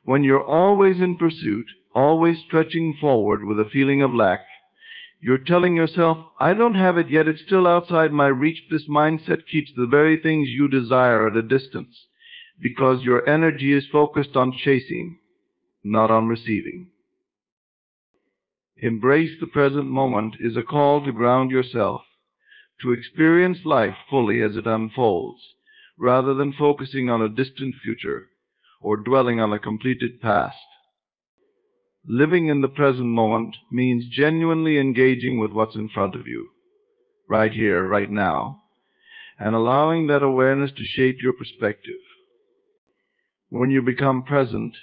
When you're always in pursuit, always stretching forward with a feeling of lack, you're telling yourself, I don't have it yet, it's still outside my reach. This mindset keeps the very things you desire at a distance, because your energy is focused on chasing, not on receiving. Embrace the present moment is a call to ground yourself, to experience life fully as it unfolds, rather than focusing on a distant future or dwelling on a completed past. Living in the present moment means genuinely engaging with what's in front of you, right here, right now, and allowing that awareness to shape your perspective. When you become present,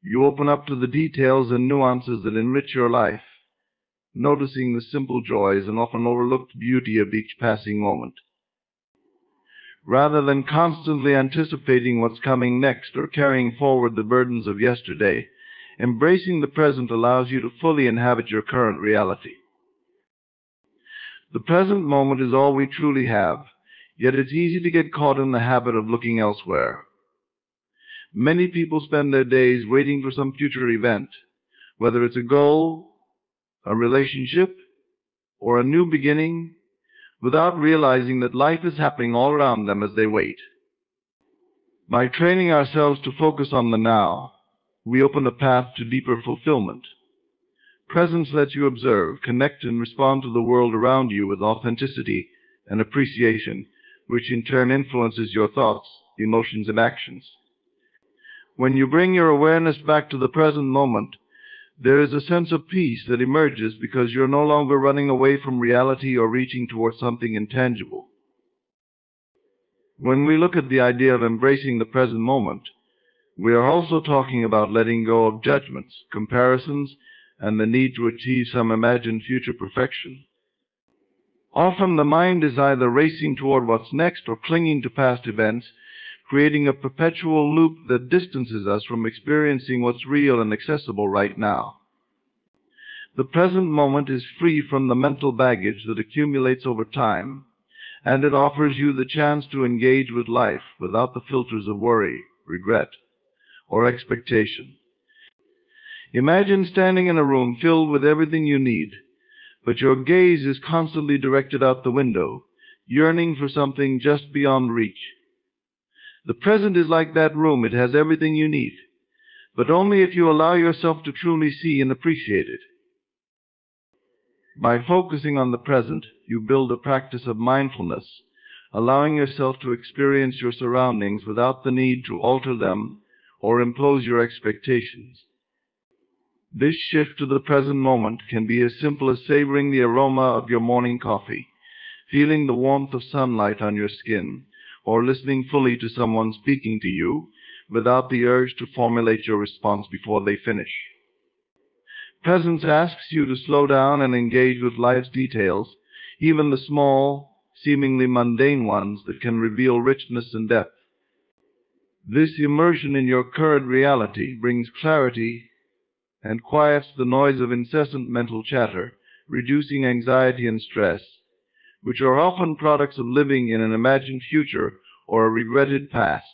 you open up to the details and nuances that enrich your life, noticing the simple joys and often overlooked beauty of each passing moment. Rather than constantly anticipating what's coming next or carrying forward the burdens of yesterday, embracing the present allows you to fully inhabit your current reality. The present moment is all we truly have, yet it's easy to get caught in the habit of looking elsewhere. Many people spend their days waiting for some future event, whether it's a goal, a relationship, or a new beginning, without realizing that life is happening all around them as they wait. By training ourselves to focus on the now, we open a path to deeper fulfillment. Presence lets you observe, connect, and respond to the world around you with authenticity and appreciation, which in turn influences your thoughts, emotions, and actions. When you bring your awareness back to the present moment, there is a sense of peace that emerges because you're no longer running away from reality or reaching towards something intangible. When we look at the idea of embracing the present moment, we are also talking about letting go of judgments, comparisons, and the need to achieve some imagined future perfection. Often the mind is either racing toward what's next or clinging to past events, creating a perpetual loop that distances us from experiencing what's real and accessible right now. The present moment is free from the mental baggage that accumulates over time, and it offers you the chance to engage with life without the filters of worry, regret, or expectation. Imagine standing in a room filled with everything you need, but your gaze is constantly directed out the window, yearning for something just beyond reach. The present is like that room. It has everything you need, but only if you allow yourself to truly see and appreciate it. By focusing on the present, you build a practice of mindfulness, allowing yourself to experience your surroundings without the need to alter them or impose your expectations. This shift to the present moment can be as simple as savoring the aroma of your morning coffee, feeling the warmth of sunlight on your skin, or listening fully to someone speaking to you without the urge to formulate your response before they finish. Presence asks you to slow down and engage with life's details, even the small, seemingly mundane ones that can reveal richness and depth. This immersion in your current reality brings clarity and quiets the noise of incessant mental chatter, reducing anxiety and stress, which are often products of living in an imagined future or a regretted past.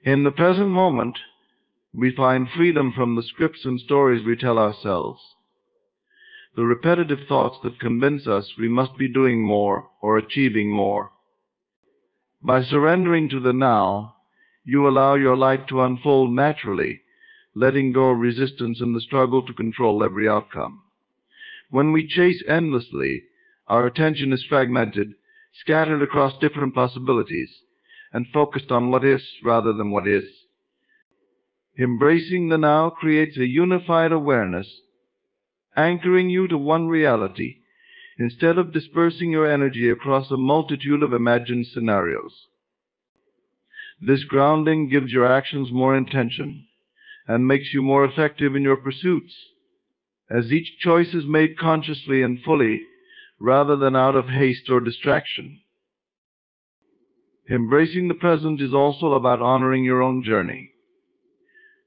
In the present moment, we find freedom from the scripts and stories we tell ourselves, the repetitive thoughts that convince us we must be doing more or achieving more. By surrendering to the now, you allow your life to unfold naturally, letting go of resistance and the struggle to control every outcome. When we chase endlessly, our attention is fragmented, scattered across different possibilities, and focused on what is rather than what is. Embracing the now creates a unified awareness, anchoring you to one reality, instead of dispersing your energy across a multitude of imagined scenarios. This grounding gives your actions more intention and makes you more effective in your pursuits, as each choice is made consciously and fully, rather than out of haste or distraction. Embracing the present is also about honoring your own journey.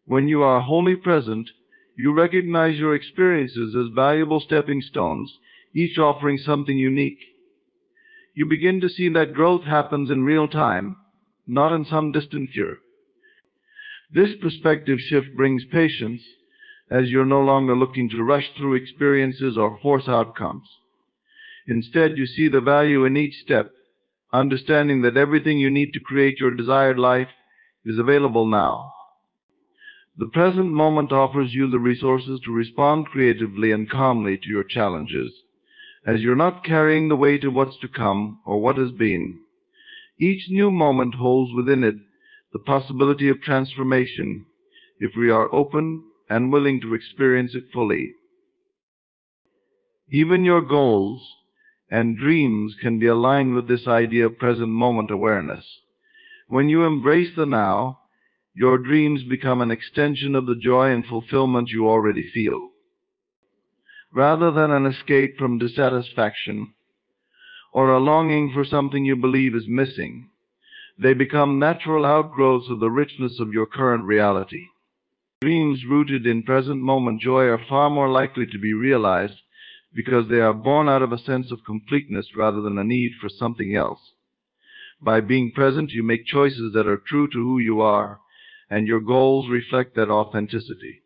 When you are wholly present, you recognize your experiences as valuable stepping stones, each offering something unique. You begin to see that growth happens in real time, not in some distant future. This perspective shift brings patience, as you're no longer looking to rush through experiences or force outcomes. Instead, you see the value in each step, understanding that everything you need to create your desired life is available now. The present moment offers you the resources to respond creatively and calmly to your challenges, as you're not carrying the weight of what's to come or what has been. Each new moment holds within it the possibility of transformation if we are open and willing to experience it fully. Even your goals and dreams can be aligned with this idea of present moment awareness. When you embrace the now, your dreams become an extension of the joy and fulfillment you already feel. Rather than an escape from dissatisfaction or a longing for something you believe is missing, they become natural outgrowths of the richness of your current reality. Dreams rooted in present moment joy are far more likely to be realized because they are born out of a sense of completeness rather than a need for something else. By being present, you make choices that are true to who you are, and your goals reflect that authenticity.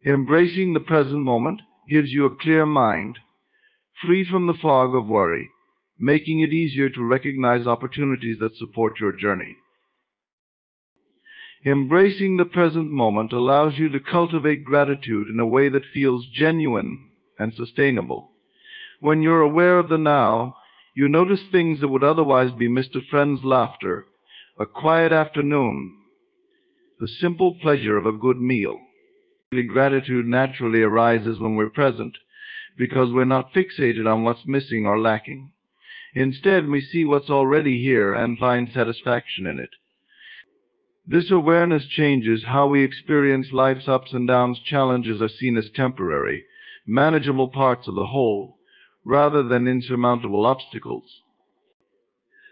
Embracing the present moment gives you a clear mind, free from the fog of worry, making it easier to recognize opportunities that support your journey. Embracing the present moment allows you to cultivate gratitude in a way that feels genuine and sustainable. When you're aware of the now, you notice things that would otherwise be missed: a friend's laughter, a quiet afternoon, the simple pleasure of a good meal. Gratitude naturally arises when we're present, because we're not fixated on what's missing or lacking. Instead, we see what's already here and find satisfaction in it. This awareness changes how we experience life's ups and downs. Challenges are seen as temporary, manageable parts of the whole, rather than insurmountable obstacles.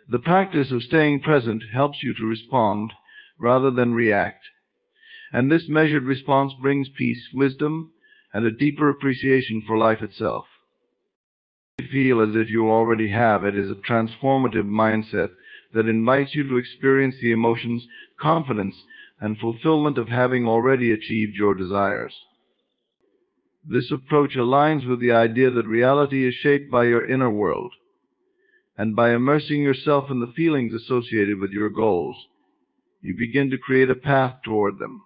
The practice of staying present helps you to respond rather than react, and this measured response brings peace, wisdom, and a deeper appreciation for life itself. To feel as if you already have it is a transformative mindset that invites you to experience the emotions, confidence, and fulfillment of having already achieved your desires. This approach aligns with the idea that reality is shaped by your inner world, and by immersing yourself in the feelings associated with your goals, you begin to create a path toward them.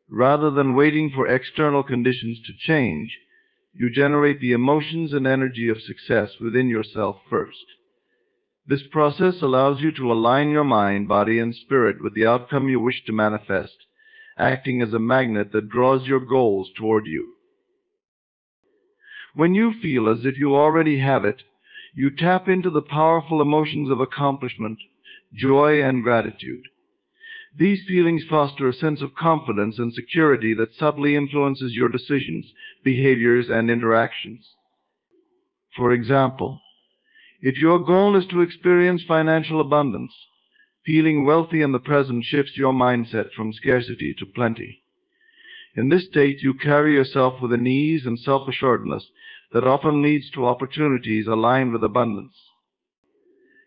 Rather than waiting for external conditions to change, you generate the emotions and energy of success within yourself first. This process allows you to align your mind, body, and spirit with the outcome you wish to manifest, acting as a magnet that draws your goals toward you. When you feel as if you already have it, you tap into the powerful emotions of accomplishment, joy, and gratitude. These feelings foster a sense of confidence and security that subtly influences your decisions, behaviors, and interactions. For example, if your goal is to experience financial abundance, feeling wealthy in the present shifts your mindset from scarcity to plenty. In this state, you carry yourself with an ease and self-assuredness that often leads to opportunities aligned with abundance.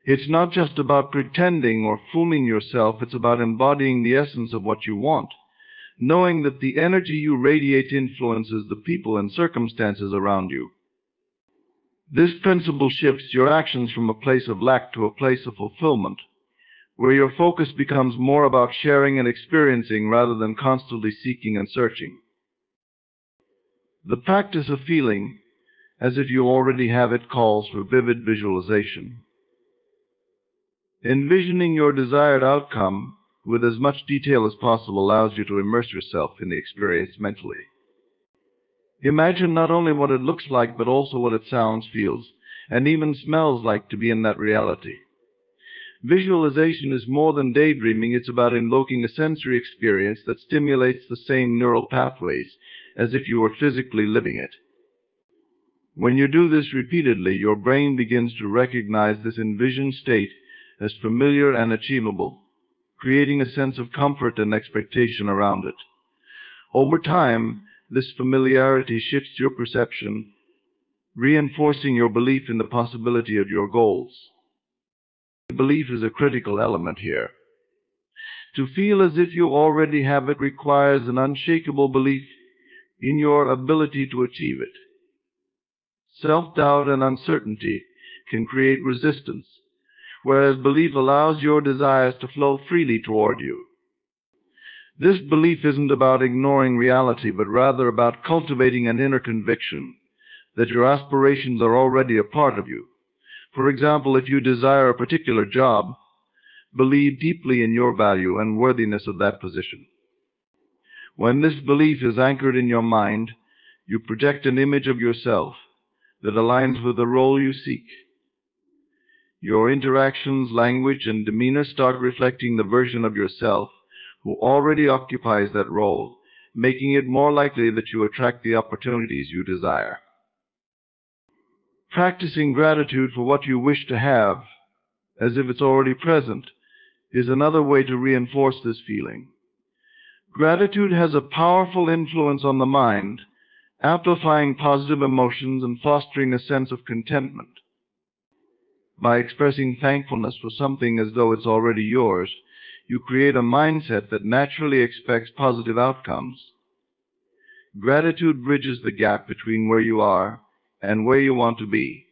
It's not just about pretending or fooling yourself, it's about embodying the essence of what you want, knowing that the energy you radiate influences the people and circumstances around you. This principle shifts your actions from a place of lack to a place of fulfillment, where your focus becomes more about sharing and experiencing rather than constantly seeking and searching. The practice of feeling as if you already have it calls for vivid visualization. Envisioning your desired outcome with as much detail as possible allows you to immerse yourself in the experience mentally. Imagine not only what it looks like, but also what it sounds, feels, and even smells like to be in that reality. Visualization is more than daydreaming. It's about invoking a sensory experience that stimulates the same neural pathways as if you were physically living it. When you do this repeatedly, your brain begins to recognize this envisioned state as familiar and achievable, creating a sense of comfort and expectation around it. Over time, this familiarity shifts your perception, reinforcing your belief in the possibility of your goals. Belief is a critical element here. To feel as if you already have it requires an unshakable belief in your ability to achieve it. Self-doubt and uncertainty can create resistance, whereas belief allows your desires to flow freely toward you. This belief isn't about ignoring reality, but rather about cultivating an inner conviction that your aspirations are already a part of you. For example, if you desire a particular job, believe deeply in your value and worthiness of that position. When this belief is anchored in your mind, you project an image of yourself that aligns with the role you seek. Your interactions, language, and demeanor start reflecting the version of yourself who already occupies that role, making it more likely that you attract the opportunities you desire. Practicing gratitude for what you wish to have, as if it's already present, is another way to reinforce this feeling. Gratitude has a powerful influence on the mind, amplifying positive emotions and fostering a sense of contentment. By expressing thankfulness for something as though it's already yours, you create a mindset that naturally expects positive outcomes. Gratitude bridges the gap between where you are and where you want to be,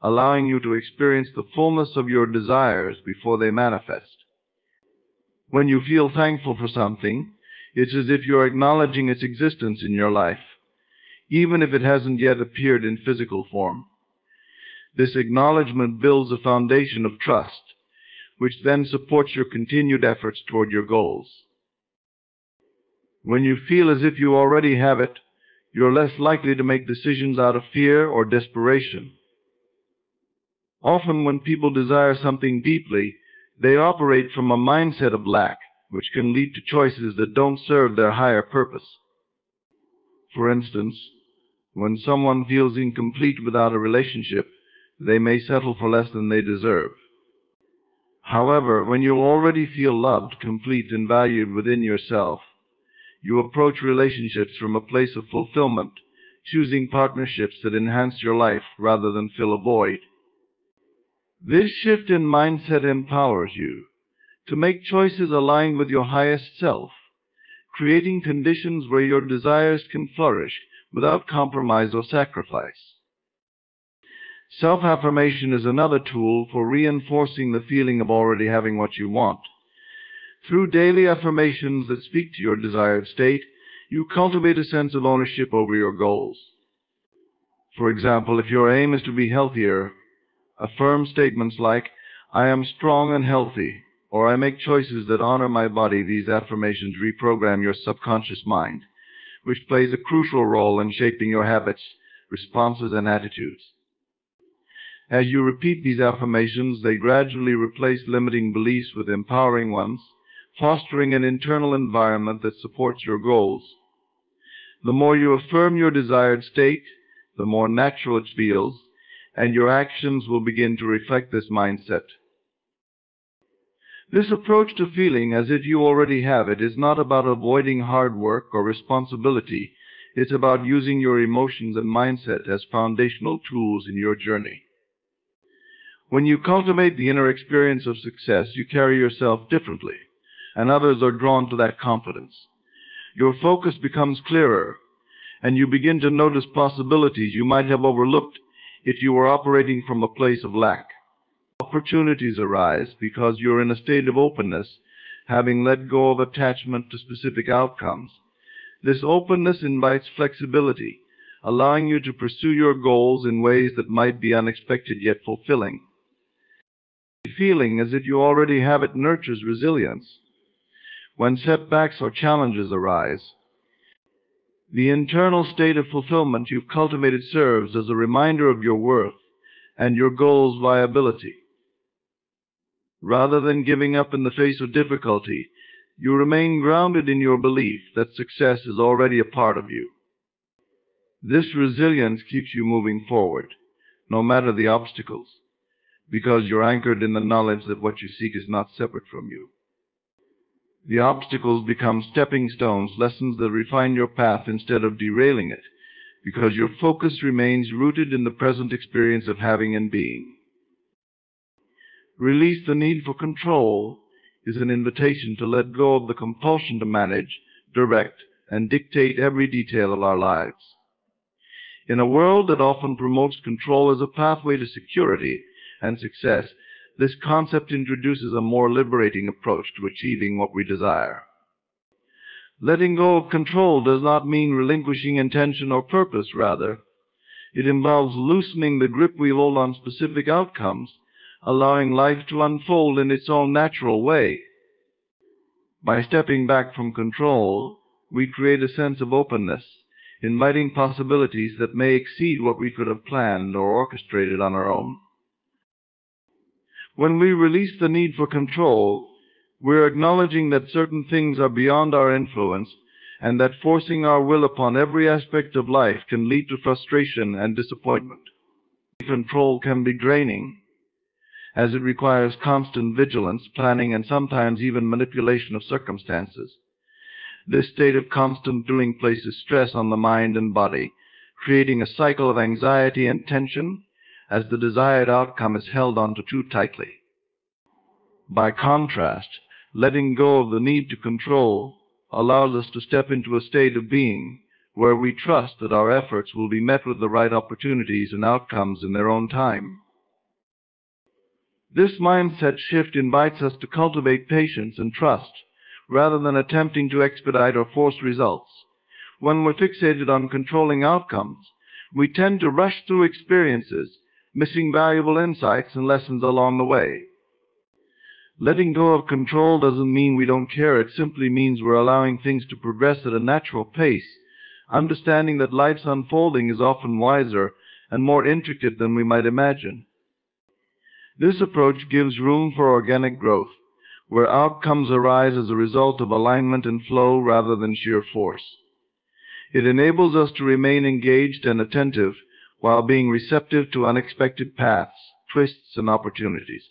allowing you to experience the fullness of your desires before they manifest. When you feel thankful for something, it's as if you're acknowledging its existence in your life, even if it hasn't yet appeared in physical form. This acknowledgement builds a foundation of trust, which then supports your continued efforts toward your goals. When you feel as if you already have it, you're less likely to make decisions out of fear or desperation. Often when people desire something deeply, they operate from a mindset of lack, which can lead to choices that don't serve their higher purpose. For instance, when someone feels incomplete without a relationship, they may settle for less than they deserve. However, when you already feel loved, complete, and valued within yourself, you approach relationships from a place of fulfillment, choosing partnerships that enhance your life rather than fill a void. This shift in mindset empowers you to make choices aligned with your highest self, creating conditions where your desires can flourish without compromise or sacrifice. Self-affirmation is another tool for reinforcing the feeling of already having what you want. Through daily affirmations that speak to your desired state, you cultivate a sense of ownership over your goals. For example, if your aim is to be healthier, affirm statements like, "I am strong and healthy," or "I make choices that honor my body." These affirmations reprogram your subconscious mind, which plays a crucial role in shaping your habits, responses, and attitudes. As you repeat these affirmations, they gradually replace limiting beliefs with empowering ones, fostering an internal environment that supports your goals. The more you affirm your desired state, the more natural it feels, and your actions will begin to reflect this mindset. This approach to feeling as if you already have it is not about avoiding hard work or responsibility. It's about using your emotions and mindset as foundational tools in your journey. When you cultivate the inner experience of success, you carry yourself differently, and others are drawn to that confidence. Your focus becomes clearer, and you begin to notice possibilities you might have overlooked if you were operating from a place of lack. Opportunities arise because you're in a state of openness, having let go of attachment to specific outcomes. This openness invites flexibility, allowing you to pursue your goals in ways that might be unexpected yet fulfilling. Feeling as if you already have it nurtures resilience. When setbacks or challenges arise, the internal state of fulfillment you've cultivated serves as a reminder of your worth and your goal's viability. Rather than giving up in the face of difficulty, you remain grounded in your belief that success is already a part of you. This resilience keeps you moving forward, no matter the obstacles, because you're anchored in the knowledge that what you seek is not separate from you. The obstacles become stepping stones, lessons that refine your path instead of derailing it, because your focus remains rooted in the present experience of having and being. Release the need for control is an invitation to let go of the compulsion to manage, direct, and dictate every detail of our lives. In a world that often promotes control as a pathway to security and success, this concept introduces a more liberating approach to achieving what we desire. Letting go of control does not mean relinquishing intention or purpose, rather. It involves loosening the grip we hold on specific outcomes, allowing life to unfold in its own natural way. By stepping back from control, we create a sense of openness, inviting possibilities that may exceed what we could have planned or orchestrated on our own. When we release the need for control, we're acknowledging that certain things are beyond our influence and that forcing our will upon every aspect of life can lead to frustration and disappointment. Control can be draining, as it requires constant vigilance, planning, and sometimes even manipulation of circumstances. This state of constant doing places stress on the mind and body, creating a cycle of anxiety and tension as the desired outcome is held onto too tightly. By contrast, letting go of the need to control allows us to step into a state of being where we trust that our efforts will be met with the right opportunities and outcomes in their own time. This mindset shift invites us to cultivate patience and trust, rather than attempting to expedite or force results. When we're fixated on controlling outcomes, we tend to rush through experiences, missing valuable insights and lessons along the way. Letting go of control doesn't mean we don't care. It simply means we're allowing things to progress at a natural pace, understanding that life's unfolding is often wiser and more intricate than we might imagine. This approach gives room for organic growth, where outcomes arise as a result of alignment and flow rather than sheer force. It enables us to remain engaged and attentive while being receptive to unexpected paths, twists, and opportunities.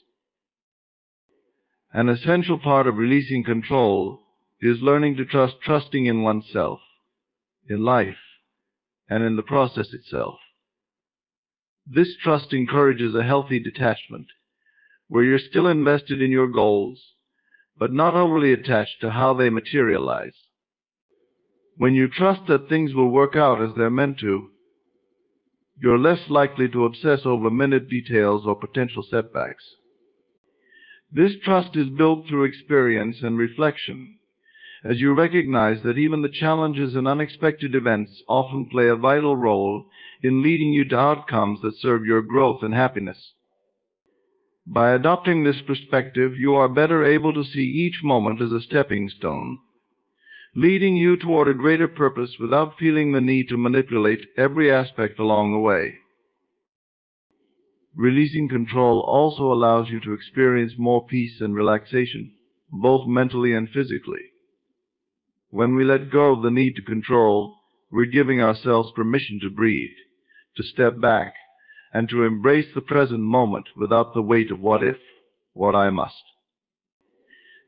An essential part of releasing control is learning to trusting in oneself, in life, and in the process itself. This trust encourages a healthy detachment, where you're still invested in your goals, but not overly attached to how they materialize. When you trust that things will work out as they're meant to, you're less likely to obsess over minute details or potential setbacks. This trust is built through experience and reflection, as you recognize that even the challenges and unexpected events often play a vital role in leading you to outcomes that serve your growth and happiness. By adopting this perspective, you are better able to see each moment as a stepping stone, leading you toward a greater purpose without feeling the need to manipulate every aspect along the way. Releasing control also allows you to experience more peace and relaxation, both mentally and physically. When we let go of the need to control, we're giving ourselves permission to breathe, to step back, and to embrace the present moment without the weight of what if, what I must.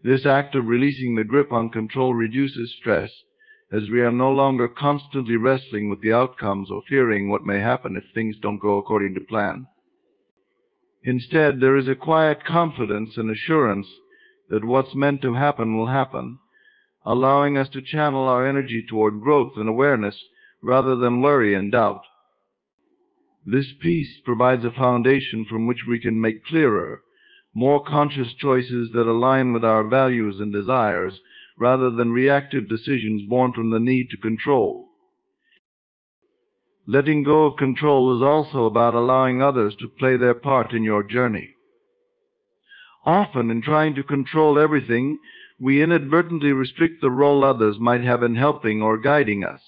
This act of releasing the grip on control reduces stress, as we are no longer constantly wrestling with the outcomes or fearing what may happen if things don't go according to plan. Instead, there is a quiet confidence and assurance that what's meant to happen will happen, allowing us to channel our energy toward growth and awareness rather than worry and doubt. This peace provides a foundation from which we can make clearer, more conscious choices that align with our values and desires, rather than reactive decisions born from the need to control. Letting go of control is also about allowing others to play their part in your journey. Often, in trying to control everything, we inadvertently restrict the role others might have in helping or guiding us.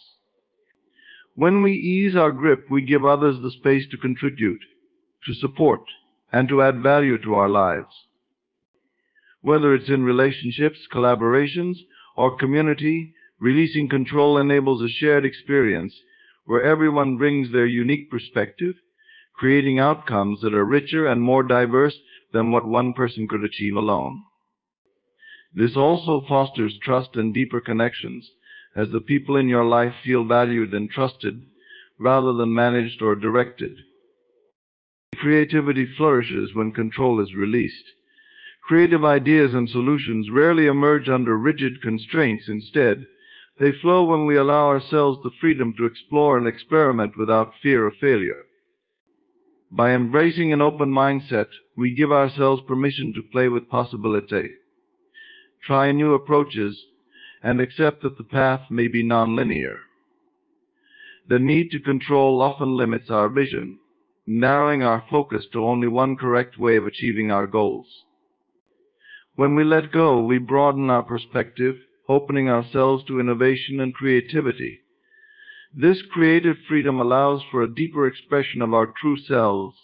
When we ease our grip, we give others the space to contribute, to support, and to add value to our lives. Whether it's in relationships, collaborations, or community, releasing control enables a shared experience where everyone brings their unique perspective, creating outcomes that are richer and more diverse than what one person could achieve alone. This also fosters trust and deeper connections, as the people in your life feel valued and trusted rather than managed or directed. Creativity flourishes when control is released, Creative ideas and solutions rarely emerge under rigid constraints. Instead, they flow when we allow ourselves the freedom to explore and experiment without fear of failure. By embracing an open mindset, we give ourselves permission to play with possibility, try new approaches, and accept that the path may be nonlinear. The need to control often limits our vision, narrowing our focus to only one correct way of achieving our goals. When we let go, we broaden our perspective, opening ourselves to innovation and creativity. This creative freedom allows for a deeper expression of our true selves,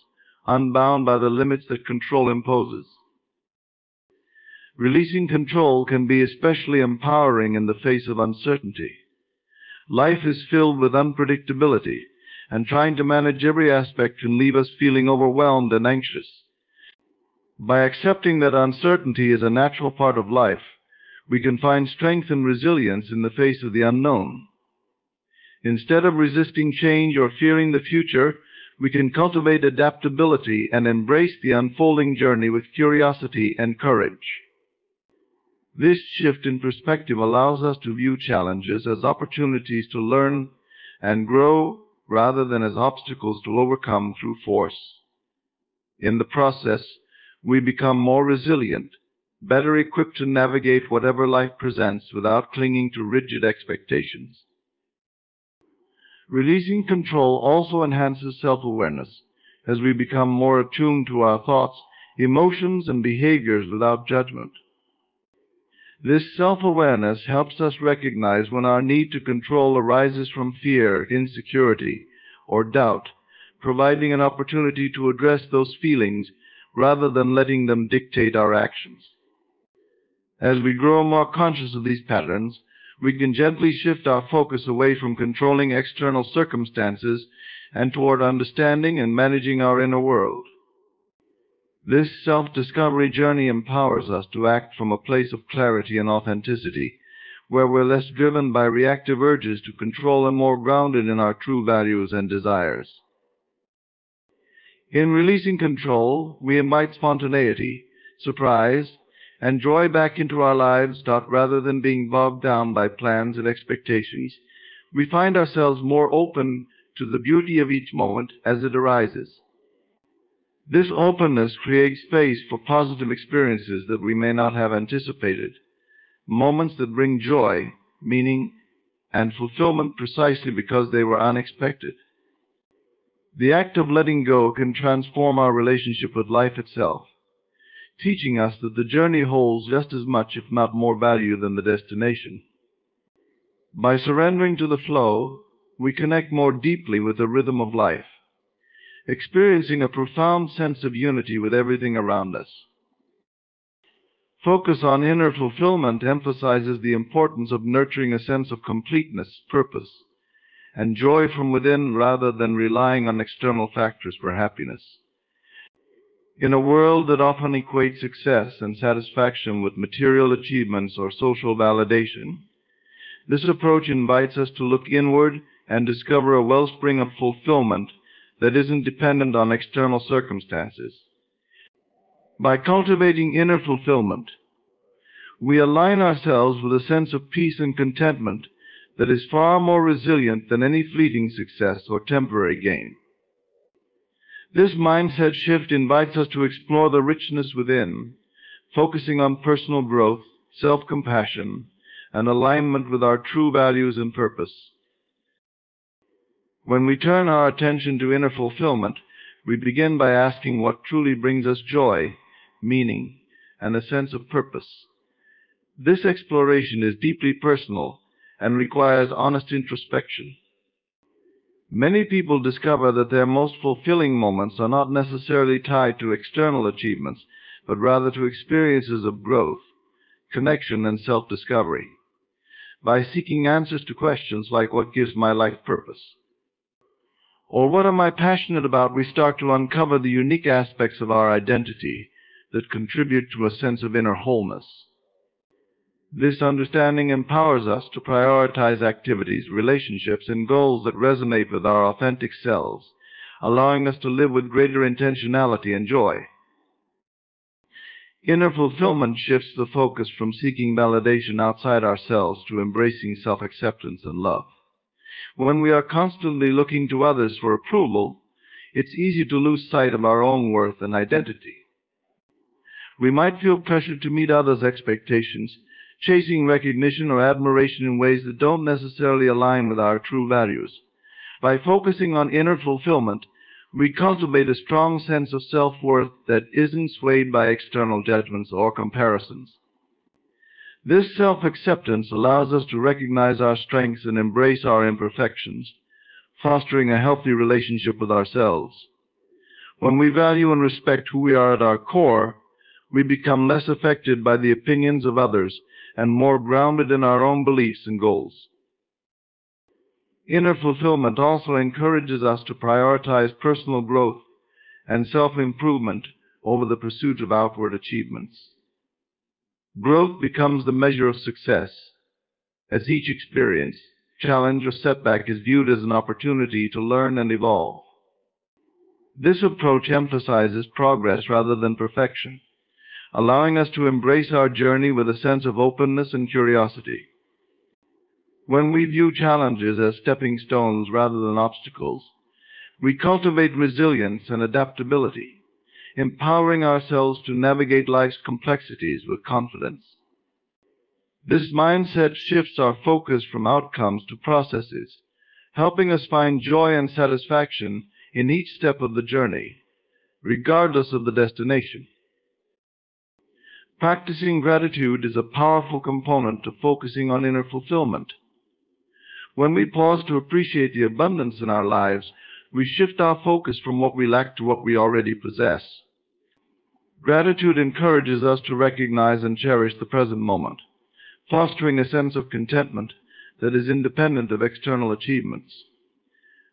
unbound by the limits that control imposes. Releasing control can be especially empowering in the face of uncertainty. Life is filled with unpredictability, and trying to manage every aspect can leave us feeling overwhelmed and anxious. By accepting that uncertainty is a natural part of life, we can find strength and resilience in the face of the unknown. Instead of resisting change or fearing the future, we can cultivate adaptability and embrace the unfolding journey with curiosity and courage. This shift in perspective allows us to view challenges as opportunities to learn and grow rather than as obstacles to overcome through force. In the process, we become more resilient, better equipped to navigate whatever life presents without clinging to rigid expectations. Releasing control also enhances self-awareness, as we become more attuned to our thoughts, emotions, and behaviors without judgment. This self-awareness helps us recognize when our need to control arises from fear, insecurity, or doubt, providing an opportunity to address those feelings rather than letting them dictate our actions. As we grow more conscious of these patterns, we can gently shift our focus away from controlling external circumstances and toward understanding and managing our inner world. This self-discovery journey empowers us to act from a place of clarity and authenticity, where we're less driven by reactive urges to control and more grounded in our true values and desires. In releasing control, we invite spontaneity, surprise, and joy back into our lives. Rather than being bogged down by plans and expectations, we find ourselves more open to the beauty of each moment as it arises. This openness creates space for positive experiences that we may not have anticipated, moments that bring joy, meaning, and fulfillment precisely because they were unexpected. The act of letting go can transform our relationship with life itself, teaching us that the journey holds just as much, if not more, value than the destination. By surrendering to the flow, we connect more deeply with the rhythm of life, experiencing a profound sense of unity with everything around us. Focus on inner fulfillment emphasizes the importance of nurturing a sense of completeness, purpose, and joy from within rather than relying on external factors for happiness. In a world that often equates success and satisfaction with material achievements or social validation, this approach invites us to look inward and discover a wellspring of fulfillment that isn't dependent on external circumstances. By cultivating inner fulfillment, we align ourselves with a sense of peace and contentment that is far more resilient than any fleeting success or temporary gain. This mindset shift invites us to explore the richness within, focusing on personal growth, self-compassion, and alignment with our true values and purpose. When we turn our attention to inner fulfillment, we begin by asking what truly brings us joy, meaning, and a sense of purpose. This exploration is deeply personal and requires honest introspection. Many people discover that their most fulfilling moments are not necessarily tied to external achievements, but rather to experiences of growth, connection, and self-discovery. By seeking answers to questions like, what gives my life purpose? Or what am I passionate about? We start to uncover the unique aspects of our identity that contribute to a sense of inner wholeness. This understanding empowers us to prioritize activities, relationships, and goals that resonate with our authentic selves, allowing us to live with greater intentionality and joy. Inner fulfillment shifts the focus from seeking validation outside ourselves to embracing self-acceptance and love. When we are constantly looking to others for approval, it's easy to lose sight of our own worth and identity. We might feel pressured to meet others' expectations, chasing recognition or admiration in ways that don't necessarily align with our true values. By focusing on inner fulfillment, we cultivate a strong sense of self-worth that isn't swayed by external judgments or comparisons. This self-acceptance allows us to recognize our strengths and embrace our imperfections, fostering a healthy relationship with ourselves. When we value and respect who we are at our core, we become less affected by the opinions of others and more grounded in our own beliefs and goals. Inner fulfillment also encourages us to prioritize personal growth and self-improvement over the pursuit of outward achievements. Growth becomes the measure of success, as each experience, challenge, or setback is viewed as an opportunity to learn and evolve. This approach emphasizes progress rather than perfection, allowing us to embrace our journey with a sense of openness and curiosity. When we view challenges as stepping stones rather than obstacles, we cultivate resilience and adaptability, empowering ourselves to navigate life's complexities with confidence. This mindset shifts our focus from outcomes to processes, helping us find joy and satisfaction in each step of the journey, regardless of the destination. Practicing gratitude is a powerful component to focusing on inner fulfillment. When we pause to appreciate the abundance in our lives, we shift our focus from what we lack to what we already possess. Gratitude encourages us to recognize and cherish the present moment, fostering a sense of contentment that is independent of external achievements.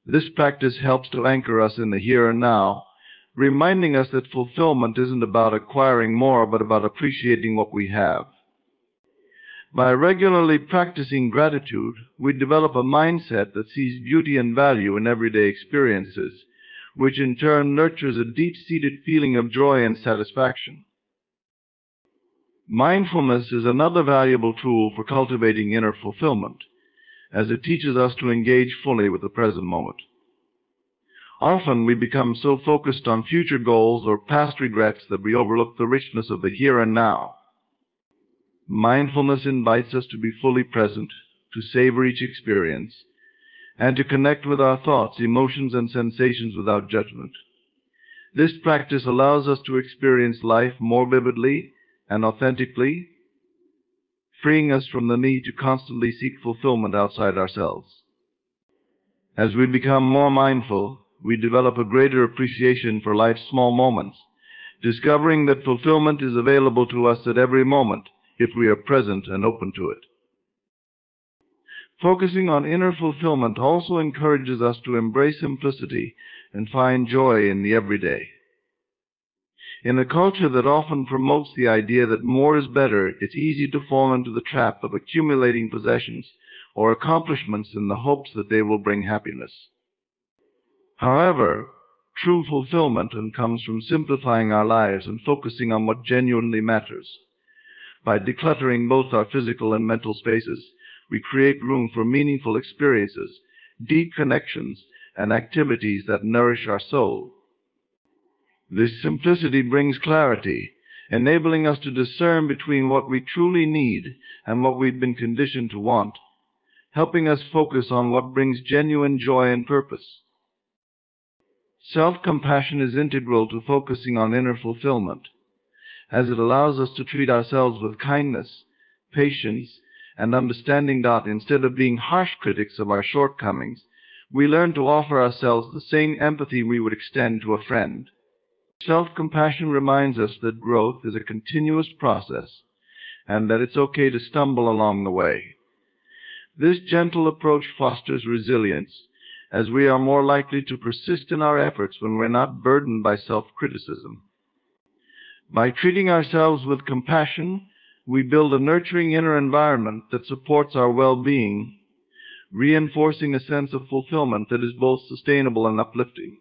This practice helps to anchor us in the here and now, reminding us that fulfillment isn't about acquiring more, but about appreciating what we have. By regularly practicing gratitude, we develop a mindset that sees beauty and value in everyday experiences, which in turn nurtures a deep-seated feeling of joy and satisfaction. Mindfulness is another valuable tool for cultivating inner fulfillment, as it teaches us to engage fully with the present moment. Often we become so focused on future goals or past regrets that we overlook the richness of the here and now. Mindfulness invites us to be fully present, to savor each experience, and to connect with our thoughts, emotions, and sensations without judgment. This practice allows us to experience life more vividly and authentically, freeing us from the need to constantly seek fulfillment outside ourselves. As we become more mindful, we develop a greater appreciation for life's small moments, discovering that fulfillment is available to us at every moment if we are present and open to it. Focusing on inner fulfillment also encourages us to embrace simplicity and find joy in the everyday. In a culture that often promotes the idea that more is better, it's easy to fall into the trap of accumulating possessions or accomplishments in the hopes that they will bring happiness. However, true fulfillment comes from simplifying our lives and focusing on what genuinely matters. By decluttering both our physical and mental spaces, we create room for meaningful experiences, deep connections, and activities that nourish our soul. This simplicity brings clarity, enabling us to discern between what we truly need and what we've been conditioned to want, helping us focus on what brings genuine joy and purpose. Self-compassion is integral to focusing on inner fulfillment, as it allows us to treat ourselves with kindness, patience, and understanding. Instead of being harsh critics of our shortcomings, we learn to offer ourselves the same empathy we would extend to a friend. Self-compassion reminds us that growth is a continuous process, and that it's okay to stumble along the way. This gentle approach fosters resilience, as we are more likely to persist in our efforts when we're not burdened by self-criticism. By treating ourselves with compassion, we build a nurturing inner environment that supports our well-being, reinforcing a sense of fulfillment that is both sustainable and uplifting.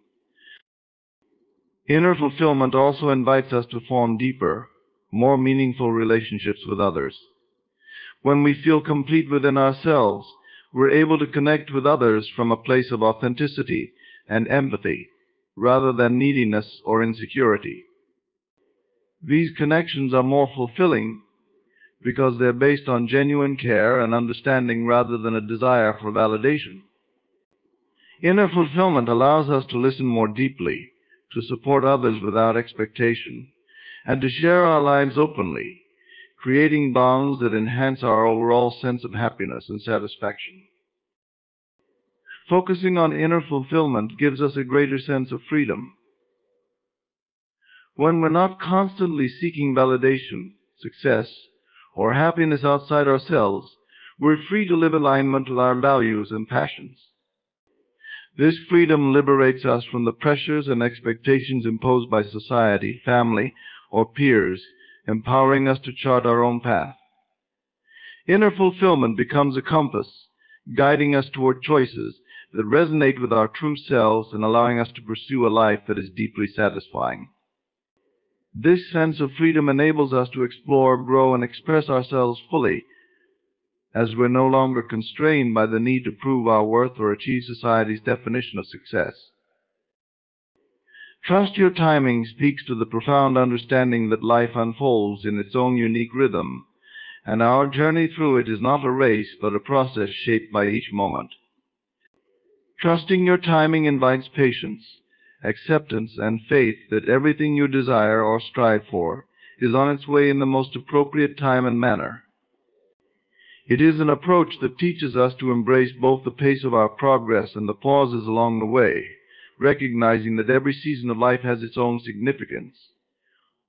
Inner fulfillment also invites us to form deeper, more meaningful relationships with others. When we feel complete within ourselves, we're able to connect with others from a place of authenticity and empathy, rather than neediness or insecurity. These connections are more fulfilling because they're based on genuine care and understanding rather than a desire for validation. Inner fulfillment allows us to listen more deeply, to support others without expectation, and to share our lives openly, creating bonds that enhance our overall sense of happiness and satisfaction. Focusing on inner fulfillment gives us a greater sense of freedom. When we're not constantly seeking validation, success, or happiness outside ourselves, we're free to live in alignment with our values and passions. This freedom liberates us from the pressures and expectations imposed by society, family, or peers, empowering us to chart our own path. Inner fulfillment becomes a compass, guiding us toward choices that resonate with our true selves and allowing us to pursue a life that is deeply satisfying. This sense of freedom enables us to explore, grow, and express ourselves fully, as we're no longer constrained by the need to prove our worth or achieve society's definition of success. Trust your timing speaks to the profound understanding that life unfolds in its own unique rhythm, and our journey through it is not a race but a process shaped by each moment. Trusting your timing invites patience, acceptance, and faith that everything you desire or strive for is on its way in the most appropriate time and manner. It is an approach that teaches us to embrace both the pace of our progress and the pauses along the way, recognizing that every season of life has its own significance.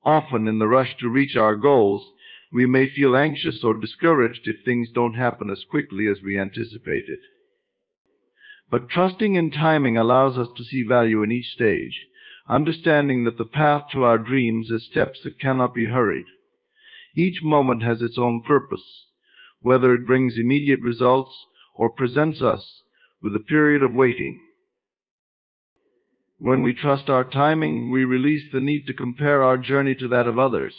Often, in the rush to reach our goals, we may feel anxious or discouraged if things don't happen as quickly as we anticipated. But trusting in timing allows us to see value in each stage, understanding that the path to our dreams is steps that cannot be hurried. Each moment has its own purpose, whether it brings immediate results or presents us with a period of waiting. When we trust our timing, we release the need to compare our journey to that of others.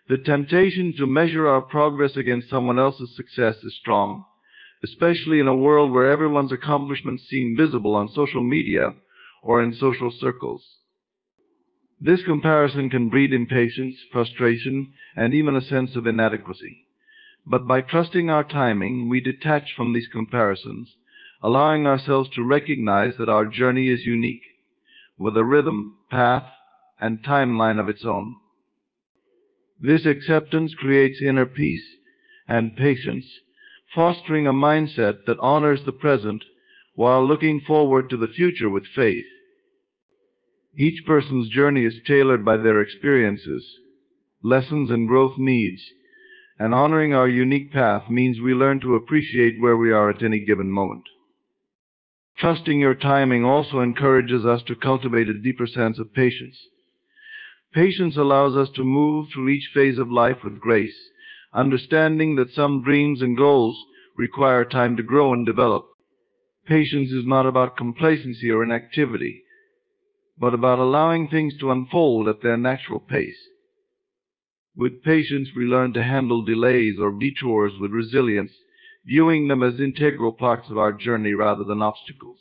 The temptation to measure our progress against someone else's success is strong, especially in a world where everyone's accomplishments seem visible on social media or in social circles. This comparison can breed impatience, frustration, and even a sense of inadequacy. But by trusting our timing, we detach from these comparisons, allowing ourselves to recognize that our journey is unique, with a rhythm, path, and timeline of its own. This acceptance creates inner peace and patience, fostering a mindset that honors the present while looking forward to the future with faith. Each person's journey is tailored by their experiences, lessons, and growth needs, and honoring our unique path means we learn to appreciate where we are at any given moment. Trusting your timing also encourages us to cultivate a deeper sense of patience. Patience allows us to move through each phase of life with grace, understanding that some dreams and goals require time to grow and develop. Patience is not about complacency or inactivity, but about allowing things to unfold at their natural pace. With patience, we learn to handle delays or detours with resilience, viewing them as integral parts of our journey rather than obstacles.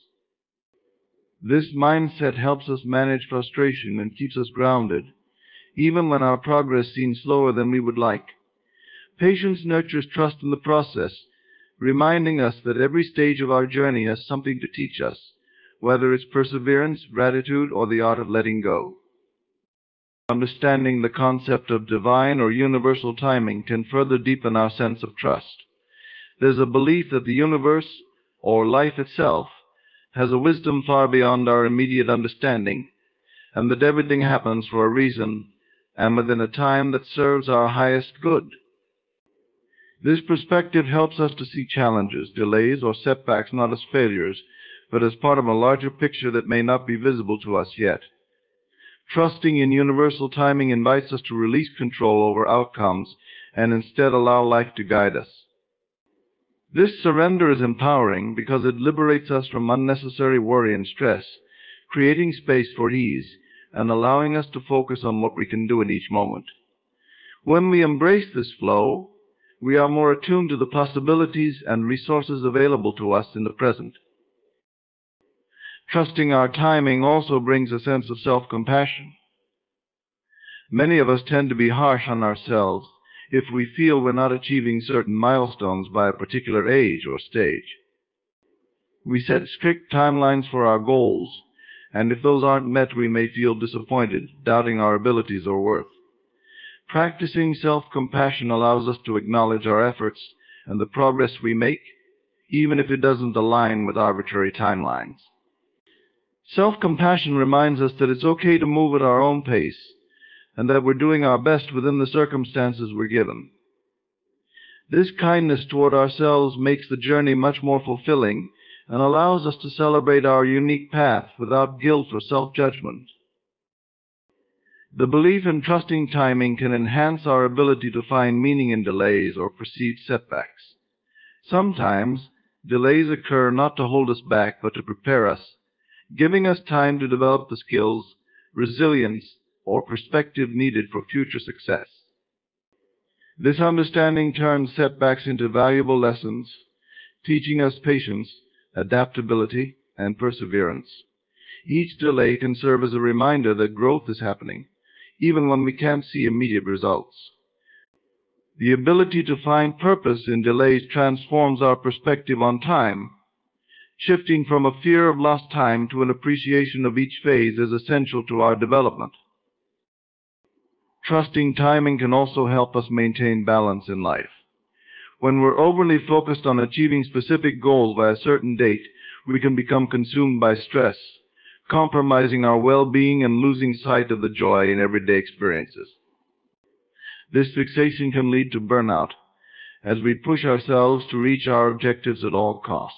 This mindset helps us manage frustration and keeps us grounded, even when our progress seems slower than we would like. Patience nurtures trust in the process, reminding us that every stage of our journey has something to teach us, whether it's perseverance, gratitude, or the art of letting go. Understanding the concept of divine or universal timing can further deepen our sense of trust. There's a belief that the universe, or life itself, has a wisdom far beyond our immediate understanding, and that everything happens for a reason and within a time that serves our highest good. This perspective helps us to see challenges, delays, or setbacks not as failures, but as part of a larger picture that may not be visible to us yet. Trusting in universal timing invites us to release control over outcomes and instead allow life to guide us. This surrender is empowering because it liberates us from unnecessary worry and stress, creating space for ease and allowing us to focus on what we can do in each moment. When we embrace this flow, we are more attuned to the possibilities and resources available to us in the present. Trusting our timing also brings a sense of self-compassion. Many of us tend to be harsh on ourselves if we feel we're not achieving certain milestones by a particular age or stage. We set strict timelines for our goals, and if those aren't met, we may feel disappointed, doubting our abilities or worth. Practicing self-compassion allows us to acknowledge our efforts and the progress we make, even if it doesn't align with arbitrary timelines. Self-compassion reminds us that it's okay to move at our own pace, and that we're doing our best within the circumstances we're given. This kindness toward ourselves makes the journey much more fulfilling and allows us to celebrate our unique path without guilt or self-judgment. The belief in trusting timing can enhance our ability to find meaning in delays or perceived setbacks. Sometimes, delays occur not to hold us back, but to prepare us, giving us time to develop the skills, resilience, or perspective needed for future success. This understanding turns setbacks into valuable lessons, teaching us patience, adaptability, and perseverance. Each delay can serve as a reminder that growth is happening, even when we can't see immediate results. The ability to find purpose in delays transforms our perspective on time. Shifting from a fear of lost time to an appreciation of each phase is essential to our development. Trusting timing can also help us maintain balance in life. When we're overly focused on achieving specific goals by a certain date, we can become consumed by stress, compromising our well-being and losing sight of the joy in everyday experiences. This fixation can lead to burnout, as we push ourselves to reach our objectives at all costs.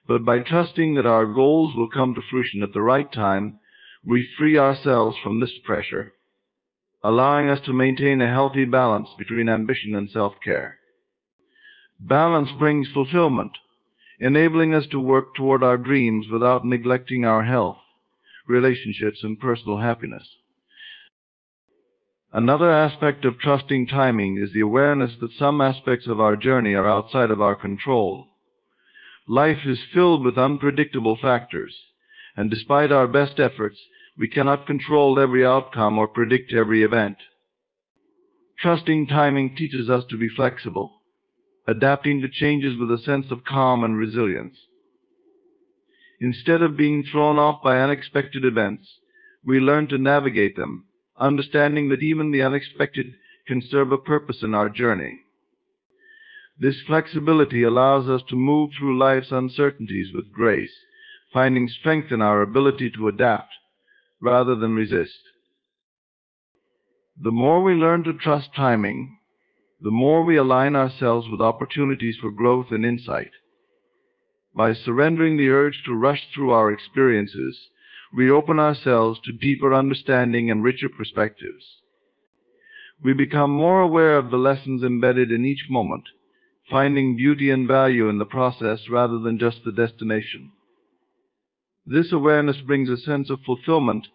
But by trusting that our goals will come to fruition at the right time, we free ourselves from this pressure, allowing us to maintain a healthy balance between ambition and self-care. Balance brings fulfillment, enabling us to work toward our dreams without neglecting our health, relationships, and personal happiness. Another aspect of trusting timing is the awareness that some aspects of our journey are outside of our control. Life is filled with unpredictable factors, and despite our best efforts, we cannot control every outcome or predict every event. Trusting timing teaches us to be flexible, adapting to changes with a sense of calm and resilience. Instead of being thrown off by unexpected events, we learn to navigate them, understanding that even the unexpected can serve a purpose in our journey. This flexibility allows us to move through life's uncertainties with grace, finding strength in our ability to adapt rather than resist. The more we learn to trust timing, the more we align ourselves with opportunities for growth and insight. By surrendering the urge to rush through our experiences, we open ourselves to deeper understanding and richer perspectives. We become more aware of the lessons embedded in each moment, finding beauty and value in the process rather than just the destination. This awareness brings a sense of fulfillment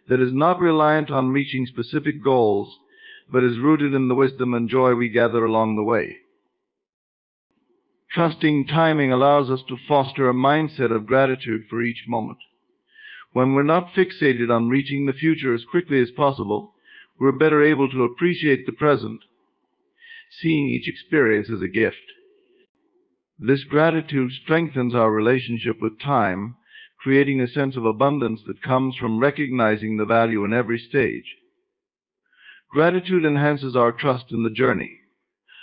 that is not reliant on reaching specific goals, but is rooted in the wisdom and joy we gather along the way. Trusting timing allows us to foster a mindset of gratitude for each moment. When we're not fixated on reaching the future as quickly as possible, we're better able to appreciate the present, seeing each experience as a gift. This gratitude strengthens our relationship with time, creating a sense of abundance that comes from recognizing the value in every stage. Gratitude enhances our trust in the journey,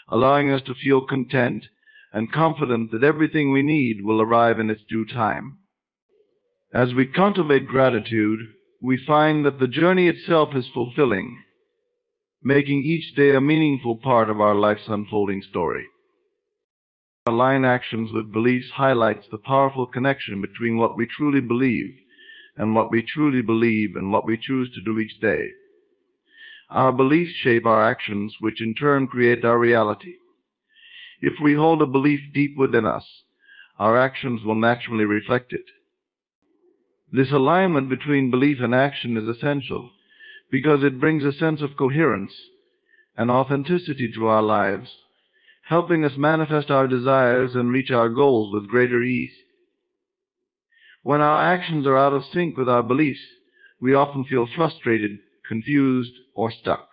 allowing us to feel content and confident that everything we need will arrive in its due time. As we cultivate gratitude, we find that the journey itself is fulfilling, making each day a meaningful part of our life's unfolding story. Align actions with beliefs highlights the powerful connection between what we truly believe and what we truly believe and what we choose to do each day. Our beliefs shape our actions, which in turn create our reality. If we hold a belief deep within us, our actions will naturally reflect it. This alignment between belief and action is essential because it brings a sense of coherence and authenticity to our lives, helping us manifest our desires and reach our goals with greater ease. When our actions are out of sync with our beliefs, we often feel frustrated, confused, or stuck.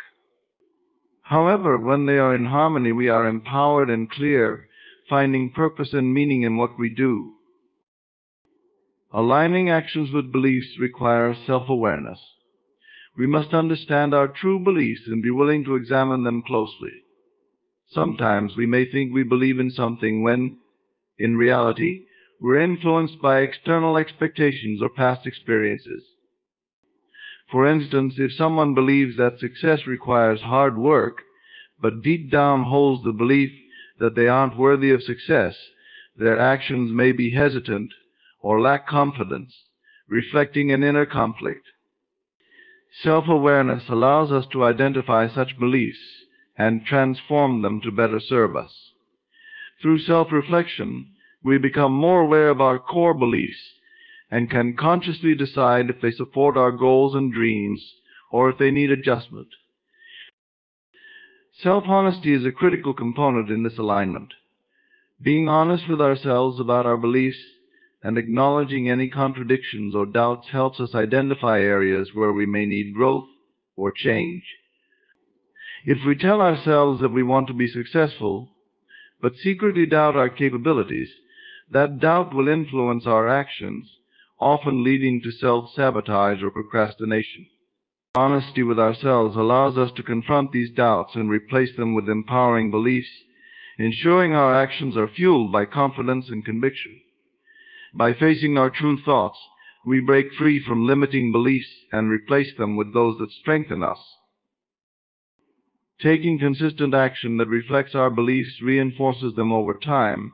However, when they are in harmony, we are empowered and clear, finding purpose and meaning in what we do. Aligning actions with beliefs requires self-awareness. We must understand our true beliefs and be willing to examine them closely. Sometimes we may think we believe in something when, in reality, we're influenced by external expectations or past experiences. For instance, if someone believes that success requires hard work, but deep down holds the belief that they aren't worthy of success, their actions may be hesitant or lack confidence, reflecting an inner conflict. Self-awareness allows us to identify such beliefs and transform them to better serve us. Through self-reflection, we become more aware of our core beliefs and can consciously decide if they support our goals and dreams or if they need adjustment. Self-honesty is a critical component in this alignment. Being honest with ourselves about our beliefs and acknowledging any contradictions or doubts helps us identify areas where we may need growth or change. If we tell ourselves that we want to be successful, but secretly doubt our capabilities, that doubt will influence our actions, often leading to self-sabotage or procrastination. Honesty with ourselves allows us to confront these doubts and replace them with empowering beliefs, ensuring our actions are fueled by confidence and conviction. By facing our true thoughts, we break free from limiting beliefs and replace them with those that strengthen us. Taking consistent action that reflects our beliefs reinforces them over time,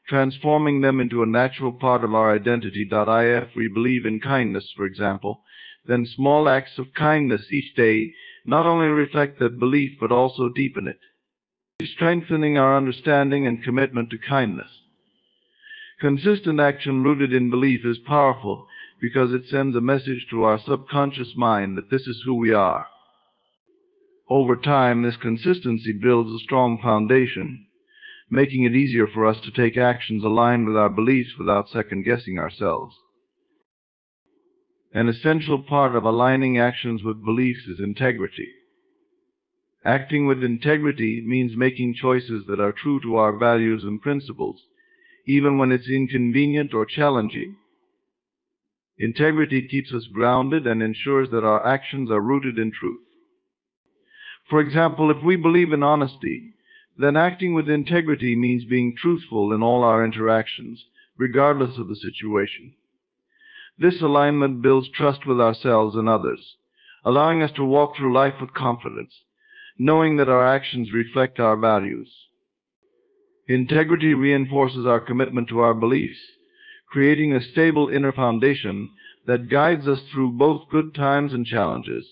transforming them into a natural part of our identity. If we believe in kindness, for example, then small acts of kindness each day not only reflect that belief but also deepen it, strengthening our understanding and commitment to kindness. Consistent action rooted in belief is powerful because it sends a message to our subconscious mind that this is who we are. Over time, this consistency builds a strong foundation, making it easier for us to take actions aligned with our beliefs without second-guessing ourselves. An essential part of aligning actions with beliefs is integrity. Acting with integrity means making choices that are true to our values and principles, even when it's inconvenient or challenging. Integrity keeps us grounded and ensures that our actions are rooted in truth. For example, if we believe in honesty, then acting with integrity means being truthful in all our interactions, regardless of the situation. This alignment builds trust with ourselves and others, allowing us to walk through life with confidence, knowing that our actions reflect our values. Integrity reinforces our commitment to our beliefs, creating a stable inner foundation that guides us through both good times and challenges.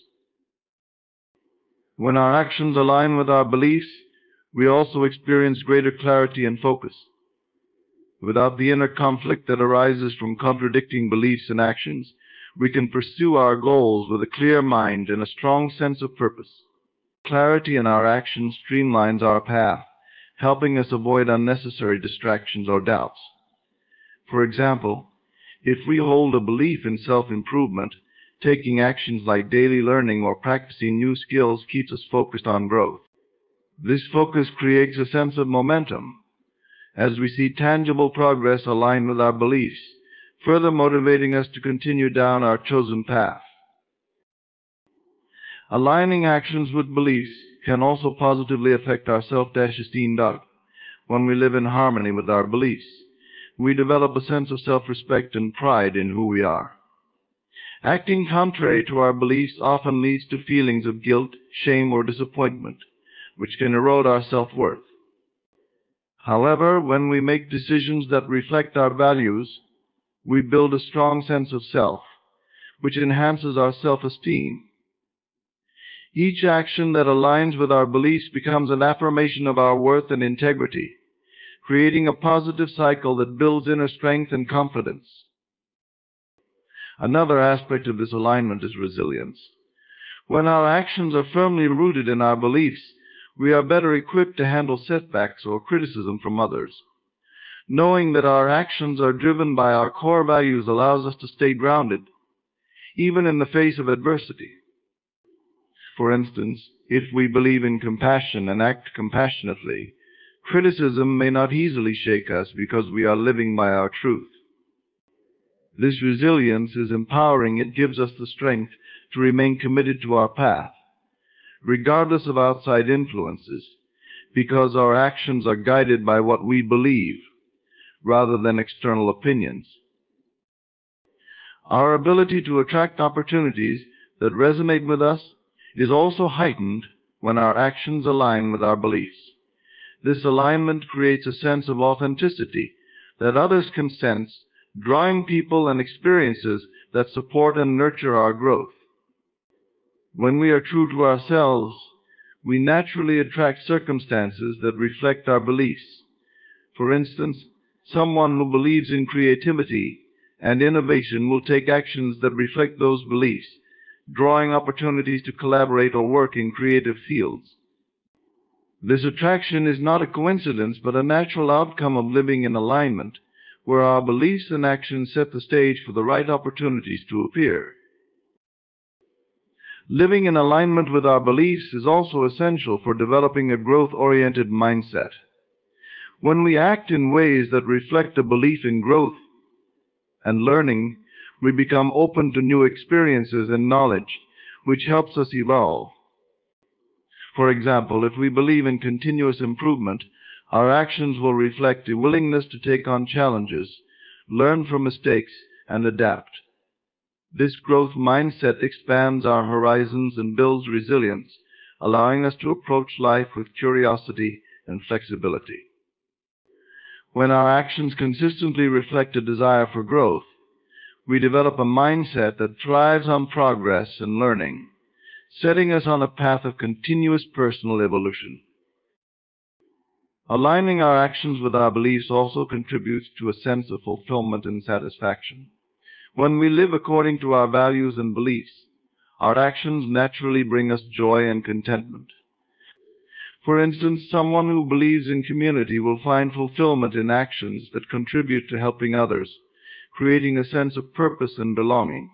When our actions align with our beliefs, we also experience greater clarity and focus. Without the inner conflict that arises from contradicting beliefs and actions, we can pursue our goals with a clear mind and a strong sense of purpose. Clarity in our actions streamlines our path, helping us avoid unnecessary distractions or doubts. For example, if we hold a belief in self-improvement, taking actions like daily learning or practicing new skills keeps us focused on growth. This focus creates a sense of momentum, as we see tangible progress aligned with our beliefs, further motivating us to continue down our chosen path. Aligning actions with beliefs can also positively affect our self-esteem. When we live in harmony with our beliefs, we develop a sense of self-respect and pride in who we are. Acting contrary to our beliefs often leads to feelings of guilt, shame, or disappointment, which can erode our self-worth. However, when we make decisions that reflect our values, we build a strong sense of self, which enhances our self-esteem. Each action that aligns with our beliefs becomes an affirmation of our worth and integrity, creating a positive cycle that builds inner strength and confidence. Another aspect of this alignment is resilience. When our actions are firmly rooted in our beliefs, we are better equipped to handle setbacks or criticism from others. Knowing that our actions are driven by our core values allows us to stay grounded, even in the face of adversity. For instance, if we believe in compassion and act compassionately, criticism may not easily shake us because we are living by our truth. This resilience is empowering. It gives us the strength to remain committed to our path, regardless of outside influences, because our actions are guided by what we believe, rather than external opinions. Our ability to attract opportunities that resonate with us is also heightened when our actions align with our beliefs. This alignment creates a sense of authenticity that others can sense, drawing people and experiences that support and nurture our growth. When we are true to ourselves, we naturally attract circumstances that reflect our beliefs. For instance, someone who believes in creativity and innovation will take actions that reflect those beliefs, drawing opportunities to collaborate or work in creative fields. This attraction is not a coincidence, but a natural outcome of living in alignment, where our beliefs and actions set the stage for the right opportunities to appear. Living in alignment with our beliefs is also essential for developing a growth-oriented mindset. When we act in ways that reflect a belief in growth and learning, we become open to new experiences and knowledge, which helps us evolve. For example, if we believe in continuous improvement, our actions will reflect a willingness to take on challenges, learn from mistakes, and adapt. This growth mindset expands our horizons and builds resilience, allowing us to approach life with curiosity and flexibility. When our actions consistently reflect a desire for growth, we develop a mindset that thrives on progress and learning, setting us on a path of continuous personal evolution. Aligning our actions with our beliefs also contributes to a sense of fulfillment and satisfaction. When we live according to our values and beliefs, our actions naturally bring us joy and contentment. For instance, someone who believes in community will find fulfillment in actions that contribute to helping others, creating a sense of purpose and belonging.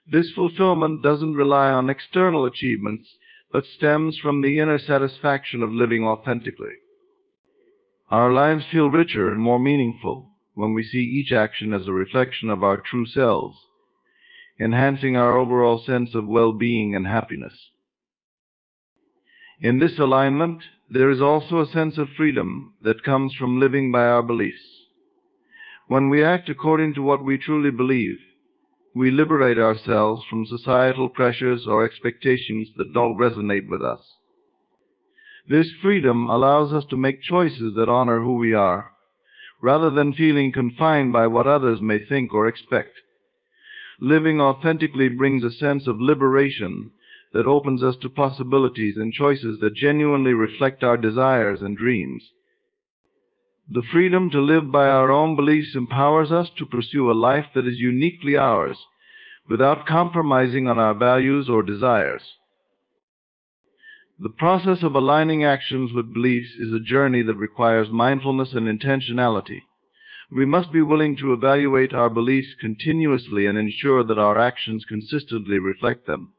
This fulfillment doesn't rely on external achievements, but stems from the inner satisfaction of living authentically. Our lives feel richer and more meaningful when we see each action as a reflection of our true selves, enhancing our overall sense of well-being and happiness. In this alignment, there is also a sense of freedom that comes from living by our beliefs. When we act according to what we truly believe, we liberate ourselves from societal pressures or expectations that don't resonate with us. This freedom allows us to make choices that honor who we are, rather than feeling confined by what others may think or expect. Living authentically brings a sense of liberation that opens us to possibilities and choices that genuinely reflect our desires and dreams. The freedom to live by our own beliefs empowers us to pursue a life that is uniquely ours, without compromising on our values or desires. The process of aligning actions with beliefs is a journey that requires mindfulness and intentionality. We must be willing to evaluate our beliefs continuously and ensure that our actions consistently reflect them.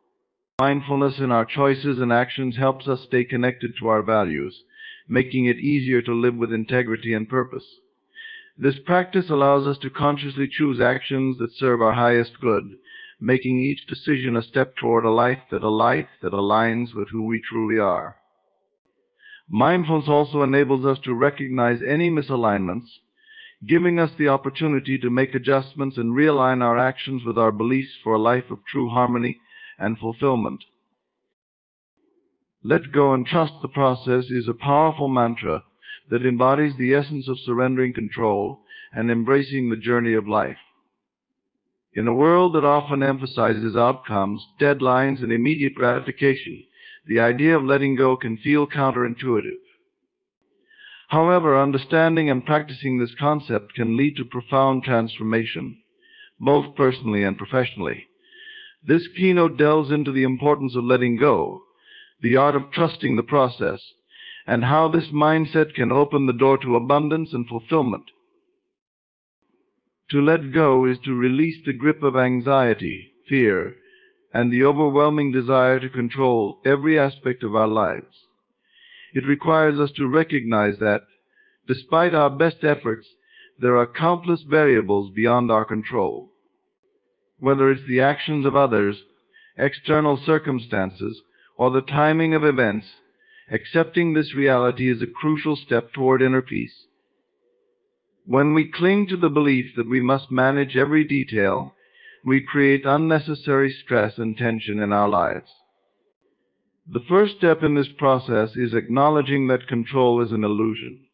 Mindfulness in our choices and actions helps us stay connected to our values, making it easier to live with integrity and purpose. This practice allows us to consciously choose actions that serve our highest good, making each decision a step toward a life that aligns with who we truly are. Mindfulness also enables us to recognize any misalignments, giving us the opportunity to make adjustments and realign our actions with our beliefs for a life of true harmony and fulfillment. Let go and trust the process is a powerful mantra that embodies the essence of surrendering control and embracing the journey of life. In a world that often emphasizes outcomes, deadlines, and immediate gratification, the idea of letting go can feel counterintuitive. However, understanding and practicing this concept can lead to profound transformation, both personally and professionally. This keynote delves into the importance of letting go, the art of trusting the process, and how this mindset can open the door to abundance and fulfillment. To let go is to release the grip of anxiety, fear, and the overwhelming desire to control every aspect of our lives. It requires us to recognize that, despite our best efforts, there are countless variables beyond our control. Whether it's the actions of others, external circumstances, or the timing of events, accepting this reality is a crucial step toward inner peace. When we cling to the belief that we must manage every detail, we create unnecessary stress and tension in our lives. The first step in this process is acknowledging that control is an illusion.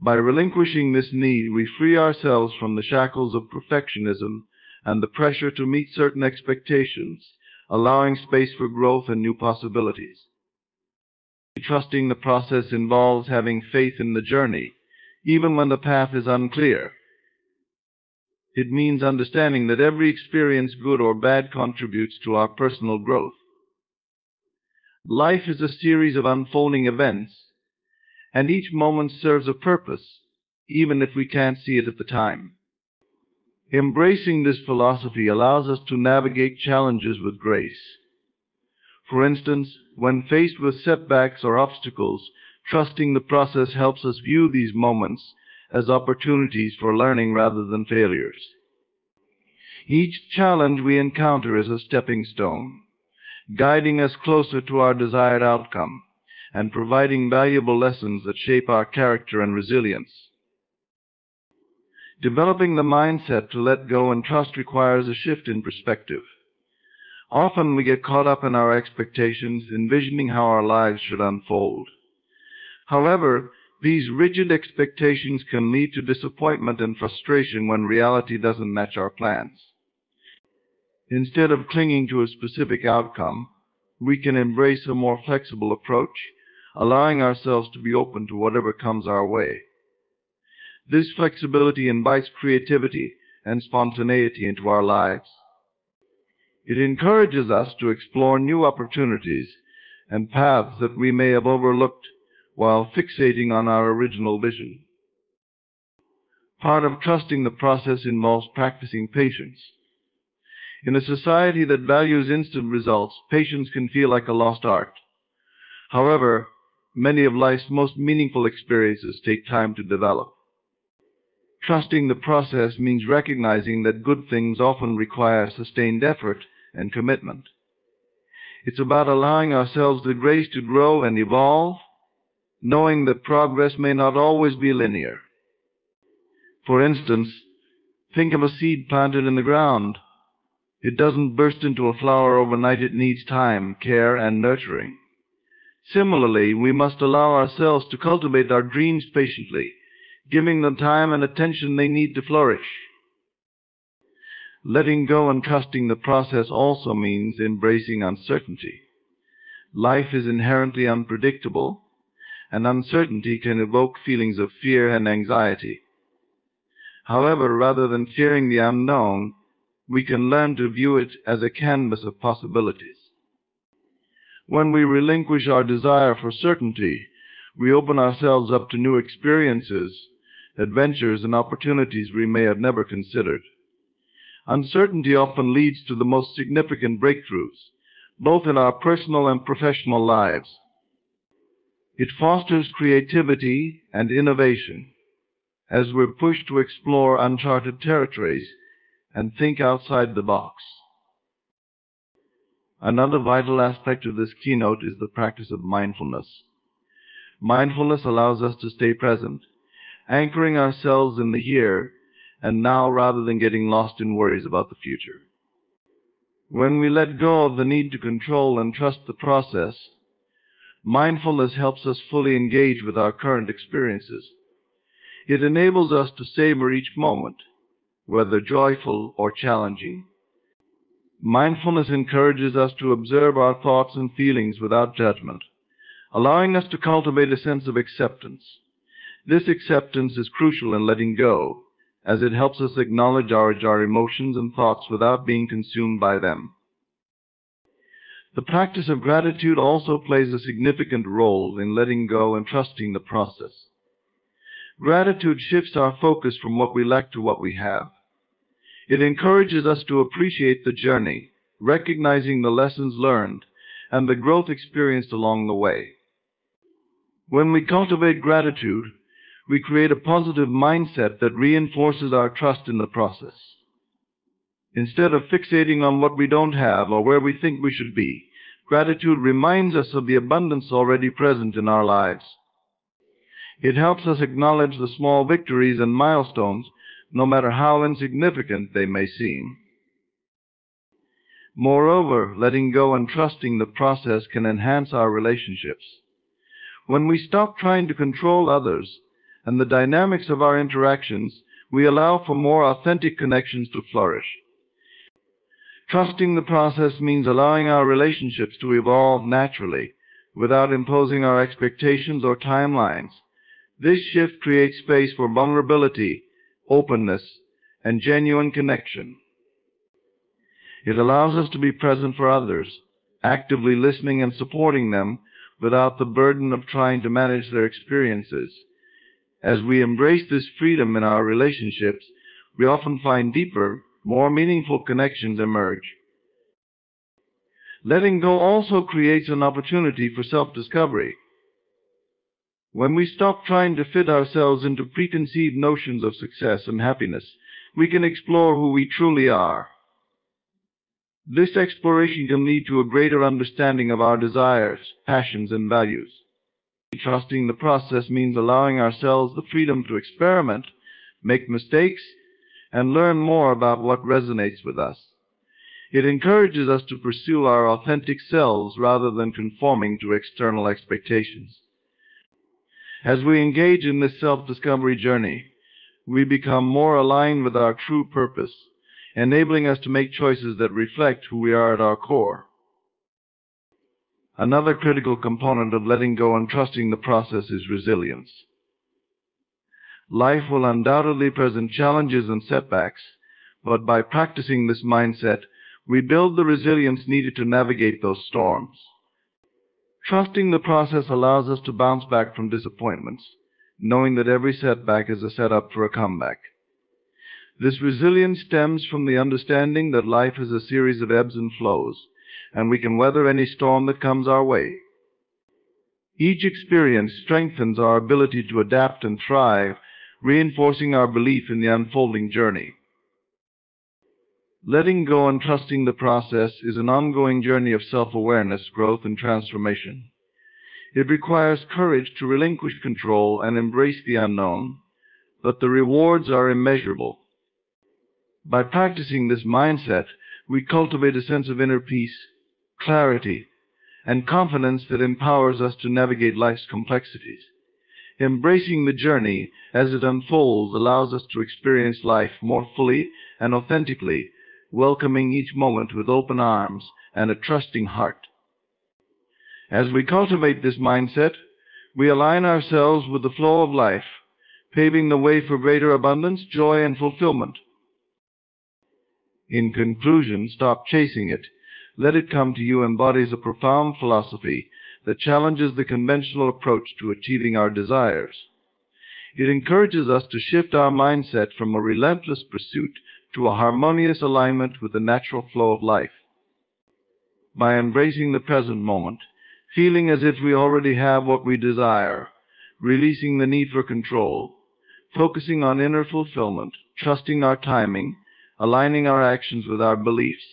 By relinquishing this need, we free ourselves from the shackles of perfectionism and the pressure to meet certain expectations, allowing space for growth and new possibilities. Trusting the process involves having faith in the journey, even when the path is unclear. It means understanding that every experience, good or bad, contributes to our personal growth. Life is a series of unfolding events, and each moment serves a purpose, even if we can't see it at the time. Embracing this philosophy allows us to navigate challenges with grace. For instance, when faced with setbacks or obstacles, trusting the process helps us view these moments as opportunities for learning rather than failures. Each challenge we encounter is a stepping stone, guiding us closer to our desired outcome and providing valuable lessons that shape our character and resilience. Developing the mindset to let go and trust requires a shift in perspective. Often we get caught up in our expectations, envisioning how our lives should unfold. However, these rigid expectations can lead to disappointment and frustration when reality doesn't match our plans. Instead of clinging to a specific outcome, we can embrace a more flexible approach, allowing ourselves to be open to whatever comes our way. This flexibility invites creativity and spontaneity into our lives. It encourages us to explore new opportunities and paths that we may have overlooked while fixating on our original vision. Part of trusting the process involves practicing patience. In a society that values instant results, patience can feel like a lost art. However, many of life's most meaningful experiences take time to develop. Trusting the process means recognizing that good things often require sustained effort and commitment. It's about allowing ourselves the grace to grow and evolve, knowing that progress may not always be linear. For instance, think of a seed planted in the ground. It doesn't burst into a flower overnight. It needs time, care, and nurturing. Similarly, we must allow ourselves to cultivate our dreams patiently, giving them time and attention they need to flourish. Letting go and trusting the process also means embracing uncertainty. Life is inherently unpredictable, and uncertainty can evoke feelings of fear and anxiety. However, rather than fearing the unknown, we can learn to view it as a canvas of possibilities. When we relinquish our desire for certainty, we open ourselves up to new experiences, adventures, and opportunities we may have never considered. Uncertainty often leads to the most significant breakthroughs, both in our personal and professional lives. It fosters creativity and innovation as we're pushed to explore uncharted territories and think outside the box. Another vital aspect of this keynote is the practice of mindfulness. Mindfulness allows us to stay present, anchoring ourselves in the here and now rather than getting lost in worries about the future. When we let go of the need to control and trust the process, mindfulness helps us fully engage with our current experiences. It enables us to savor each moment, whether joyful or challenging. Mindfulness encourages us to observe our thoughts and feelings without judgment, allowing us to cultivate a sense of acceptance. This acceptance is crucial in letting go, as it helps us acknowledge our emotions and thoughts without being consumed by them. The practice of gratitude also plays a significant role in letting go and trusting the process. Gratitude shifts our focus from what we lack to what we have. It encourages us to appreciate the journey, recognizing the lessons learned and the growth experienced along the way. When we cultivate gratitude, we create a positive mindset that reinforces our trust in the process. Instead of fixating on what we don't have or where we think we should be, gratitude reminds us of the abundance already present in our lives. It helps us acknowledge the small victories and milestones, no matter how insignificant they may seem. Moreover, letting go and trusting the process can enhance our relationships. When we stop trying to control others and the dynamics of our interactions, we allow for more authentic connections to flourish. Trusting the process means allowing our relationships to evolve naturally, without imposing our expectations or timelines. This shift creates space for vulnerability, openness, and genuine connection. It allows us to be present for others, actively listening and supporting them without the burden of trying to manage their experiences. As we embrace this freedom in our relationships, we often find deeper, more meaningful connections emerge. Letting go also creates an opportunity for self-discovery. When we stop trying to fit ourselves into preconceived notions of success and happiness, we can explore who we truly are. This exploration can lead to a greater understanding of our desires, passions, and values. Trusting the process means allowing ourselves the freedom to experiment, make mistakes, and learn more about what resonates with us. It encourages us to pursue our authentic selves rather than conforming to external expectations. As we engage in this self-discovery journey, we become more aligned with our true purpose, enabling us to make choices that reflect who we are at our core. Another critical component of letting go and trusting the process is resilience. Life will undoubtedly present challenges and setbacks, but by practicing this mindset, we build the resilience needed to navigate those storms. Trusting the process allows us to bounce back from disappointments, knowing that every setback is a setup for a comeback. This resilience stems from the understanding that life is a series of ebbs and flows, and we can weather any storm that comes our way. Each experience strengthens our ability to adapt and thrive, reinforcing our belief in the unfolding journey. Letting go and trusting the process is an ongoing journey of self-awareness, growth, and transformation. It requires courage to relinquish control and embrace the unknown, but the rewards are immeasurable. By practicing this mindset, we cultivate a sense of inner peace, clarity, and confidence that empowers us to navigate life's complexities. Embracing the journey as it unfolds allows us to experience life more fully and authentically, welcoming each moment with open arms and a trusting heart. As we cultivate this mindset, we align ourselves with the flow of life, paving the way for greater abundance, joy, and fulfillment. In conclusion, Stop Chasing It, Let It Come to You embodies a profound philosophy that challenges the conventional approach to achieving our desires. It encourages us to shift our mindset from a relentless pursuit to a harmonious alignment with the natural flow of life. By embracing the present moment, feeling as if we already have what we desire, releasing the need for control, focusing on inner fulfillment, trusting our timing, aligning our actions with our beliefs,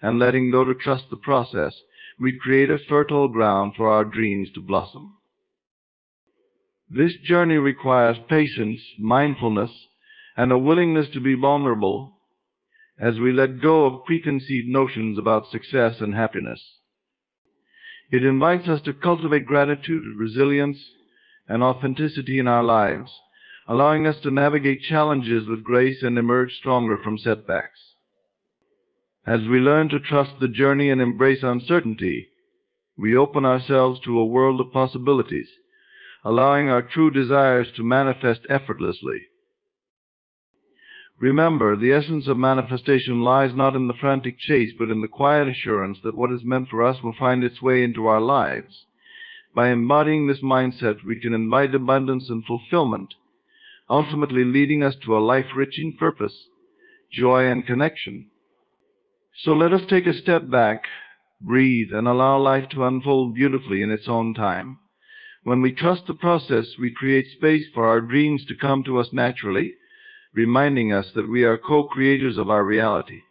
and letting go to trust the process, we create a fertile ground for our dreams to blossom. This journey requires patience, mindfulness, and a willingness to be vulnerable as we let go of preconceived notions about success and happiness. It invites us to cultivate gratitude, resilience, and authenticity in our lives, allowing us to navigate challenges with grace and emerge stronger from setbacks. As we learn to trust the journey and embrace uncertainty, we open ourselves to a world of possibilities, allowing our true desires to manifest effortlessly. Remember, the essence of manifestation lies not in the frantic chase, but in the quiet assurance that what is meant for us will find its way into our lives. By embodying this mindset, we can invite abundance and fulfillment, ultimately leading us to a life rich in purpose, joy, and connection. So let us take a step back, breathe, and allow life to unfold beautifully in its own time. When we trust the process, we create space for our dreams to come to us naturally, reminding us that we are co-creators of our reality.